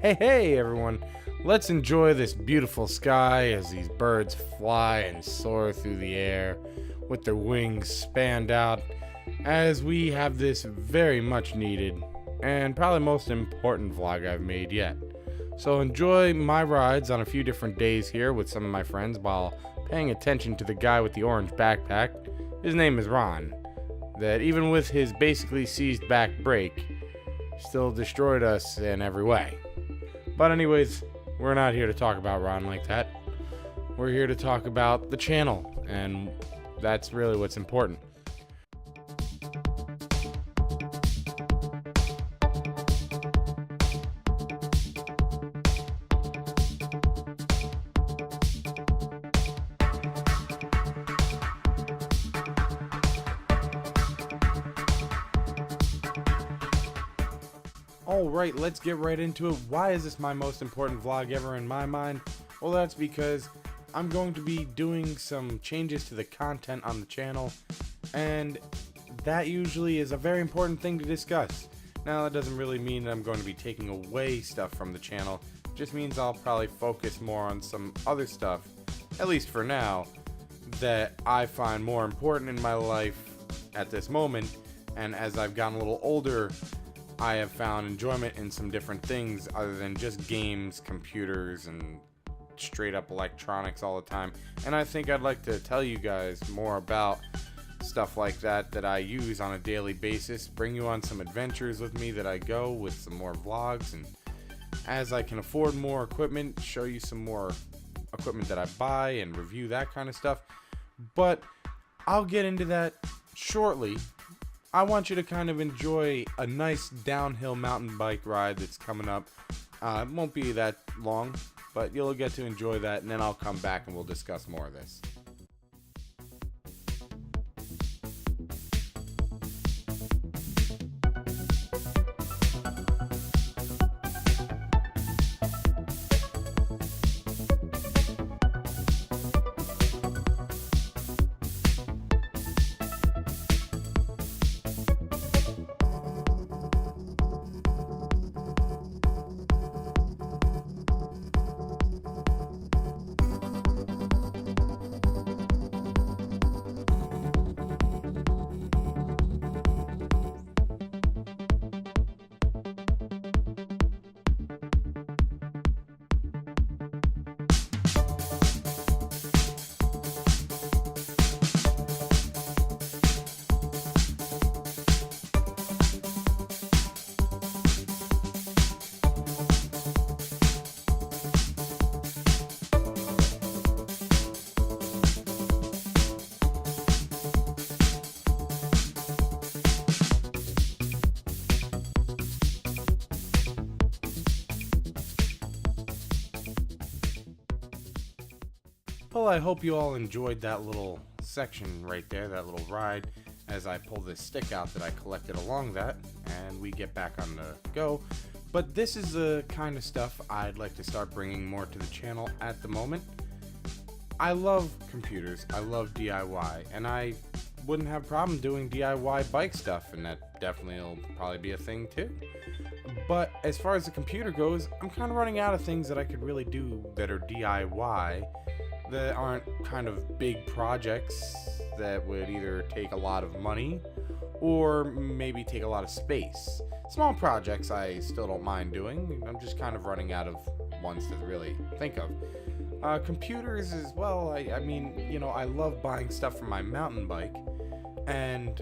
Hey everyone, let's enjoy this beautiful sky as these birds fly and soar through the air with their wings spanned out as we have this very much needed and probably most important vlog I've made yet. So enjoy my rides on a few different days here with some of my friends while paying attention to the guy with the orange backpack. His name is Ron, that even with his basically seized back brake, still destroyed us in every way. But anyways, we're not here to talk about Ron like that. We're here to talk about the channel, and that's really what's important. Alright, let's get right into it. Why is this my most important vlog ever in my mind? Well, that's because I'm going to be doing some changes to the content on the channel, and that usually is a very important thing to discuss. Now, that doesn't really mean that I'm going to be taking away stuff from the channel. It just means I'll probably focus more on some other stuff, at least for now, that I find more important in my life at this moment. And as I've gotten a little older, I have found enjoyment in some different things other than just games, computers, and straight up electronics all the time. And I think I'd like to tell you guys more about stuff like that I use on a daily basis, bring you on some adventures with me that I go with some more vlogs, and as I can afford more equipment, show you some more equipment that I buy and review that kind of stuff. But I'll get into that shortly. I want you to kind of enjoy a nice downhill mountain bike ride that's coming up. It won't be that long, but you'll get to enjoy that, and then I'll come back and we'll discuss more of this. Well, I hope you all enjoyed that little section right there, that little ride, as I pull this stick out that I collected along that, and we get back on the go. But this is the kind of stuff I'd like to start bringing more to the channel at the moment. I love computers, I love DIY, and I wouldn't have a problem doing DIY bike stuff, and that definitely will probably be a thing too. But as far as the computer goes, I'm kind of running out of things that I could really do that are DIY, that aren't kind of big projects that would either take a lot of money or maybe take a lot of space. Small projects I still don't mind doing. I'm just kind of running out of ones to really think of. Computers as well. I mean, you know, I love buying stuff for my mountain bike, and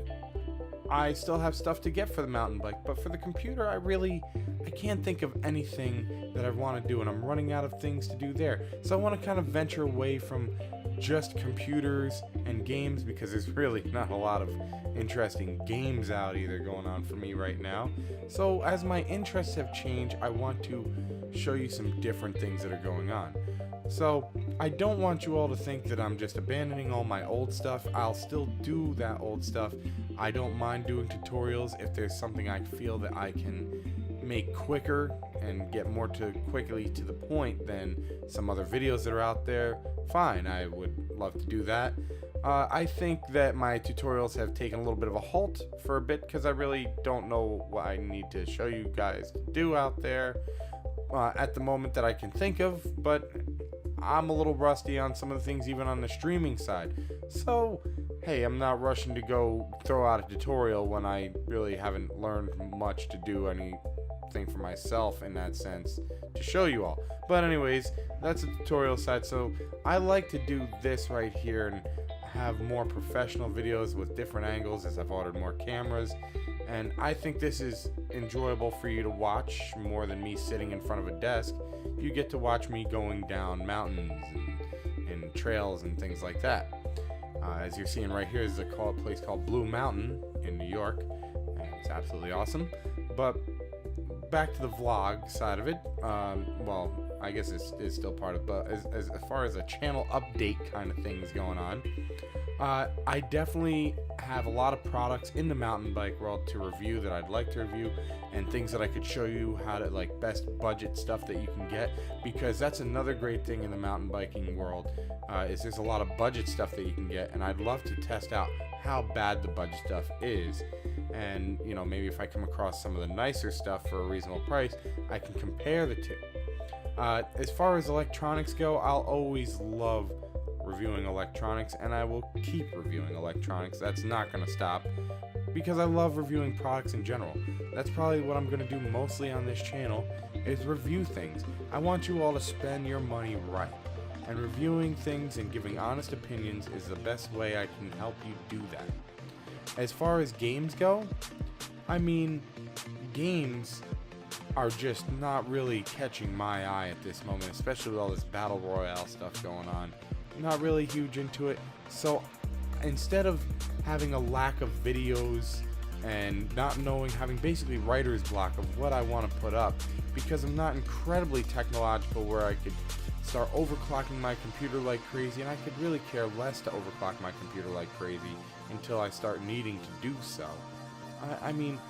I still have stuff to get for the mountain bike, but for the computer, I can't think of anything that I want to do, and I'm running out of things to do there. So I want to kind of venture away from just computers and games, because there's really not a lot of interesting games out either going on for me right now. So as my interests have changed, I want to show you some different things that are going on. So I don't want you all to think that I'm just abandoning all my old stuff. I'll still do that old stuff. I don't mind doing tutorials if there's something I feel that I can make quicker and get more quickly to the point than some other videos that are out there. Fine, I would love to do that. I think that my tutorials have taken a little bit of a halt for a bit because I really don't know what I need to show you guys to do out there. at the moment that I can think of, but I'm a little rusty on some of the things even on the streaming side. So, hey, I'm not rushing to go throw out a tutorial when I really haven't learned much to do anything for myself in that sense to show you all. But anyways, that's the tutorial side. So I like to do this right here and have more professional videos with different angles as I've ordered more cameras. And I think this is enjoyable for you to watch more than me sitting in front of a desk. You get to watch me going down mountains and trails and things like that. As you're seeing right here is a place called Blue Mountain in New York, and it's absolutely awesome. But back to the vlog side of it, well, I guess it's still part of, but as far as a channel update kind of things going on, I definitely have a lot of products in the mountain bike world to review that I'd like to review, and things that I could show you how to, like, best budget stuff that you can get, because that's another great thing in the mountain biking world, is there's a lot of budget stuff that you can get, and I'd love to test out how bad the budget stuff is. And, you know, maybe if I come across some of the nicer stuff for a reasonable price, I can compare the two. As far as electronics go, I'll always love reviewing electronics, and I will keep reviewing electronics. That's not going to stop, because I love reviewing products in general. That's probably what I'm going to do mostly on this channel, is review things. I want you all to spend your money right, and reviewing things and giving honest opinions is the best way I can help you do that. As far as games go, I mean, games are just not really catching my eye at this moment, especially with all this battle royale stuff going on. I'm not really huge into it, so instead of having a lack of videos and not knowing, having basically writer's block of what I want to put up, because I'm not incredibly technological where I could start overclocking my computer like crazy, and I could really care less to overclock my computer like crazy until I start needing to do so. I mean,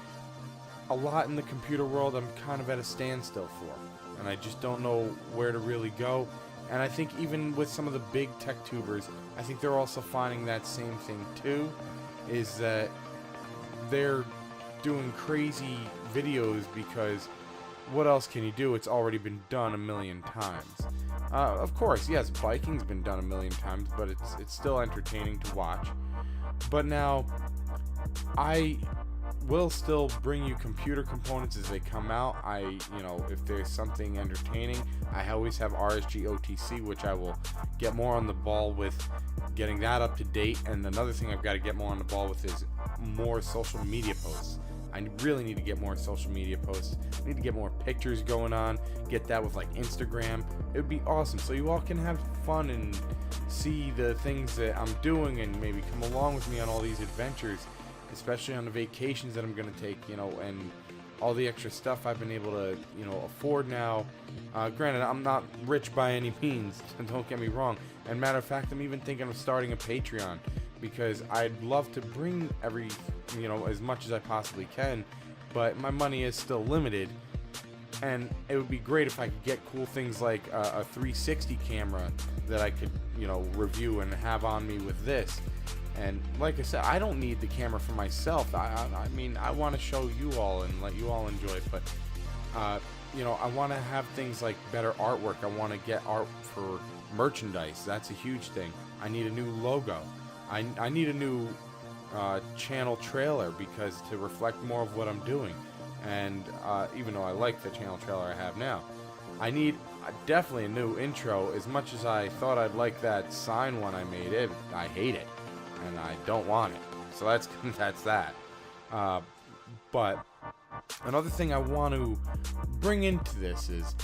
a lot in the computer world I'm kind of at a standstill for, and I just don't know where to really go. And I think even with some of the big tech tubers, I think they're also finding that same thing too, is that they're doing crazy videos because what else can you do? It's already been done a million times. Of course, yes, biking's been done a million times, but it's still entertaining to watch. But now, I will still bring you computer components as they come out. You know, if there's something entertaining, I always have RSG OTC, which I will get more on the ball with getting that up to date. And another thing I've got to get more on the ball with is more social media posts. I really need to get more social media posts. I need to get more pictures going on, get that with like Instagram. It would be awesome, so you all can have fun and see the things that I'm doing and maybe come along with me on all these adventures, especially on the vacations that I'm going to take, you know, and all the extra stuff I've been able to, you know, afford now. Granted, I'm not rich by any means, don't get me wrong. And matter of fact, I'm even thinking of starting a Patreon, because I'd love to bring as much as I possibly can, but my money is still limited. And it would be great if I could get cool things like a 360 camera that I could, you know, review and have on me with this. And like I said, I don't need the camera for myself. I mean, I want to show you all and let you all enjoy it, but you know, I want to have things like better artwork. I want to get art for merchandise. That's a huge thing. I need a new logo. I need a new channel trailer, because to reflect more of what I'm doing. And even though I like the channel trailer I have now, I need definitely a new intro. As much as I thought I'd like that sign one I made, I hate it, and I don't want it. So that's that. But another thing I want to bring into this is,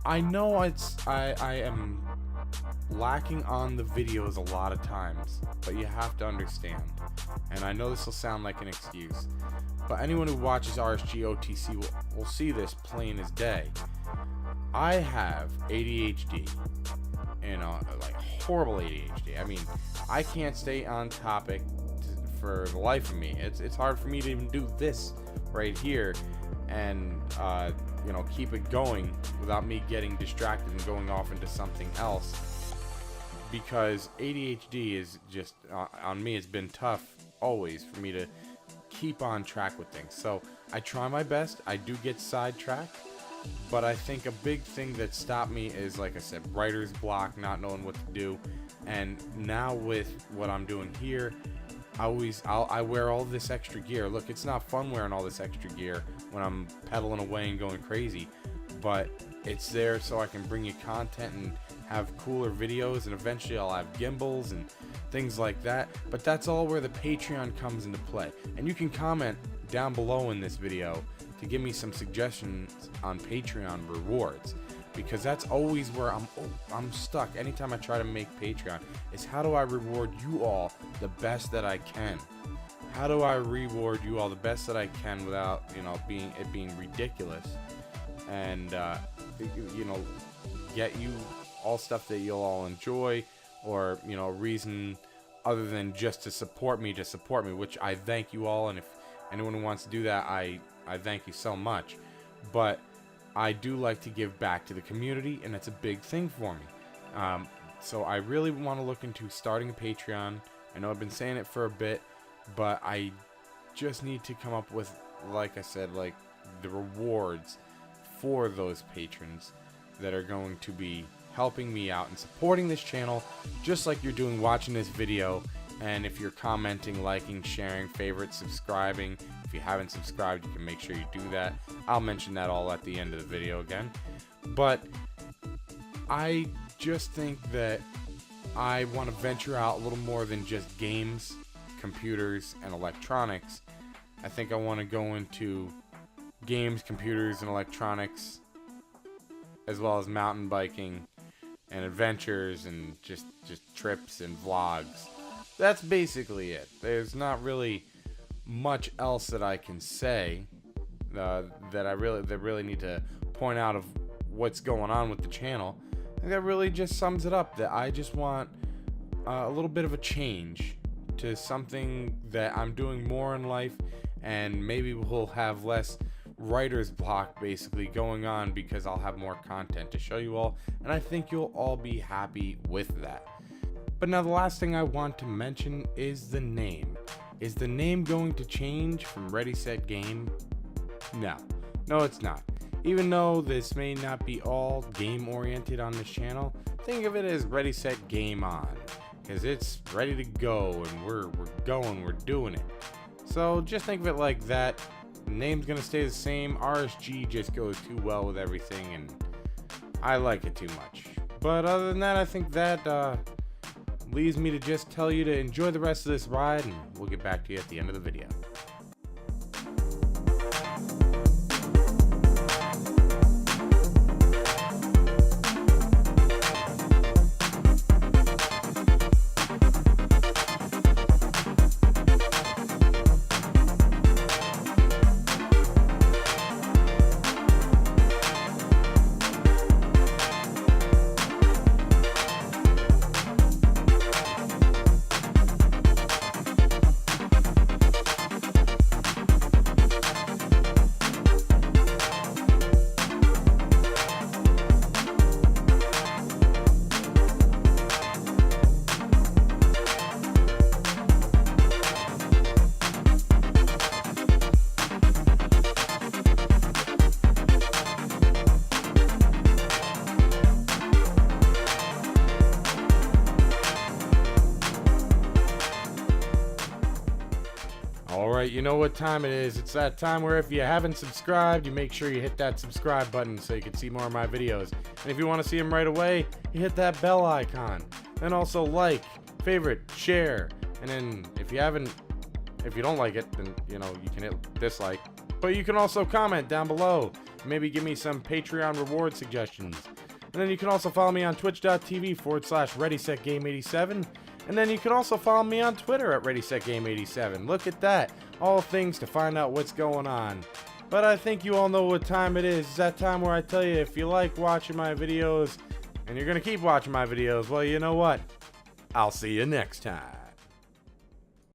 I know I am lacking on the videos a lot of times, but you have to understand, and I know this will sound like an excuse, but anyone who watches RSG OTC will see this plain as day. I have ADHD, you know, like horrible ADHD. I mean, I can't stay on topic for the life of me. It's hard for me to even do this right here and you know, keep it going without me getting distracted and going off into something else, because ADHD is just on me. It's been tough always for me to keep on track with things. So I try my best. I do get sidetracked, But I think a big thing that stopped me is, like I said, writer's block, not knowing what to do. And now with what I'm doing here, I wear all this extra gear. Look, it's not fun wearing all this extra gear when I'm pedaling away and going crazy, but it's there so I can bring you content and have cooler videos, and eventually I'll have gimbals and things like that. But that's all where the Patreon comes into play. And you can comment down below in this video to give me some suggestions on Patreon rewards, because that's always where I'm stuck anytime I try to make Patreon, is how do I reward you all the best that I can? How do I reward you all the best that I can without, you know, being ridiculous, and you know, get you all stuff that you'll all enjoy, or, you know, a reason other than just to support me, which I thank you all, and if anyone who wants to do that, I thank you so much. But I do like to give back to the community, and it's a big thing for me. So I really want to look into starting a Patreon. I know I've been saying it for a bit, but I just need to come up with, like I said, like the rewards for those patrons that are going to be helping me out and supporting this channel, just like you're doing watching this video. And if you're commenting, liking, sharing, favorite, subscribing, if you haven't subscribed, you can make sure you do that. I'll mention that all at the end of the video again. But I just think that I want to venture out a little more than just games, computers, and electronics. I think I want to go into games, computers, and electronics, as well as mountain biking and adventures and just trips and vlogs. That's basically it. There's not really much else that I can say that really need to point out of what's going on with the channel. I think that really just sums it up, that I just want a little bit of a change to something that I'm doing more in life, and maybe we'll have less writer's block basically going on, because I'll have more content to show you all, and I think you'll all be happy with that. But now the last thing I want to mention is the name. Is the name going to change from ReadySetGame? No, it's not. Even though this may not be all game oriented on this channel, think of it as ReadySetGame On, because it's ready to go, and we're doing it. So just think of it like that. The name's gonna stay the same. RSG just goes too well with everything, and I like it too much. But other than that, I think that leaves me to just tell you to enjoy the rest of this ride, and we'll get back to you at the end of the video. Alright, you know what time it is. It's that time where if you haven't subscribed, you make sure you hit that subscribe button so you can see more of my videos. And if you want to see them right away, you hit that bell icon. Then also like, favorite, share. And then if you don't like it, then you know, you can hit dislike. But you can also comment down below. Maybe give me some Patreon reward suggestions. And then you can also follow me on twitch.tv/ReadySetGame87. And then you can also follow me on Twitter at ReadySetGame87. Look at that. All things to find out what's going on. But I think you all know what time it is. It's that time where I tell you, if you like watching my videos and you're going to keep watching my videos, well, you know what? I'll see you next time.